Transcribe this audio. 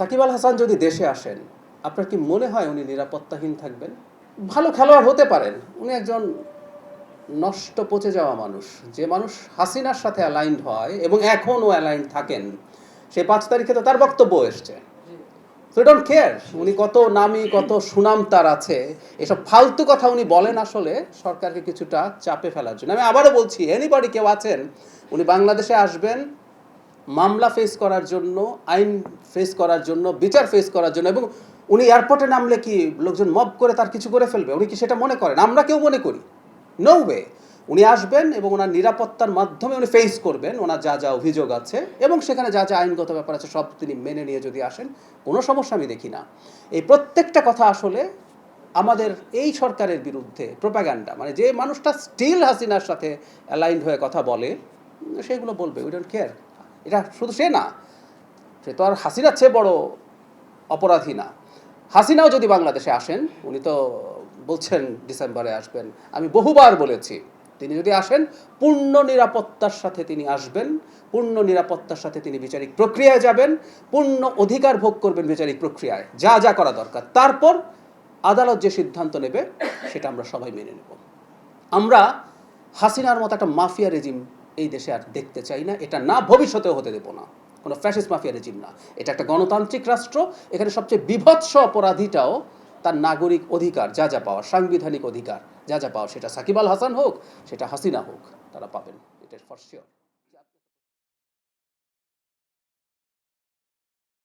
সাকিব আল হাসান যদি দেশে আসেন, আপনার কি মনে হয় উনি নিরাপত্তাহীন থাকবেন? ভালো খেলোয়াড় হতে পারেন, উনি একজন নষ্ট পচে যাওয়া মানুষ। যে মানুষ হাসিনার সাথে অ্যালাইন্ড হয় এবং এখনও অ্যালাইন্ড থাকেন, সেই 5 তারিখে তো তার বক্তব্য এসছে। সো ডোন্ট কেয়ার উনি কত নামি, কত সুনাম তার আছে, এসব ফালতু কথা উনি বলেন আসলে সরকারকে কিছুটা চাপে ফেলার জন্য। আমি আবারও বলছি, এনিবডি কেউ আছেন, উনি বাংলাদেশে আসবেন মামলা ফেস করার জন্য, আইন ফেস করার জন্য, বিচার ফেস করার জন্য। এবং উনি এয়ারপোর্টে নামলে কি লোকজন মব করে তার কিছু করে ফেলবে? উনি কি সেটা মনে করেন? আমরা কেউ মনে করি? No way. উনি আসবেন এবং ওনার নিরাপত্তার মাধ্যমে উনি ফেস করবেন ওনার যা যা অভিযোগ আছে, এবং সেখানে যা যা আইনগত ব্যাপার আছে সব তিনি মেনে নিয়ে যদি আসেন, কোনো সমস্যা আমি দেখি না। এই প্রত্যেকটা কথা আসলে আমাদের এই সরকারের বিরুদ্ধে প্রোপাগান্ডা, মানে যে মানুষটা স্টিল হাসিনার সাথে অ্যালাইন্ড হয়ে কথা বলে, সেগুলো বলবে। We don't care. এটা শুধু সে না, সে তো আর হাসিনার চেয়ে বড় অপরাধী না। হাসিনাও যদি বাংলাদেশে আসেন, উনি তো বলছেন ডিসেম্বরে আসবেন, আমি বহুবার বলেছি তিনি যদি আসেন পূর্ণ নিরাপত্তার সাথে তিনি আসবেন, পূর্ণ নিরাপত্তার সাথে তিনি বিচারিক প্রক্রিয়ায় যাবেন, পূর্ণ অধিকার ভোগ করবেন বিচারিক প্রক্রিয়ায়, যা যা করা দরকার। তারপর আদালত যে সিদ্ধান্ত নেবে সেটা আমরা সবাই মেনে নেব। আমরা হাসিনার মতো একটা মাফিয়া রেজিম এই দেশে আর দেখতে চাই না, এটা না ভবিষ্যতেও হতে দেব না। কোনো ফ্যাসিস্ট মাফিয়া রেজিম না, এটা একটা গণতান্ত্রিক রাষ্ট্র। এখানে সবচেয়ে বিভৎস অপরাধীটাও তার নাগরিক অধিকার যা যা পাওয়া, সাংবিধানিক অধিকার যা যা পাওয়া, সেটা সাকিব আল হাসান হোক, সেটা হাসিনা হোক, তারা পাবেন, এটা ফর শিওর।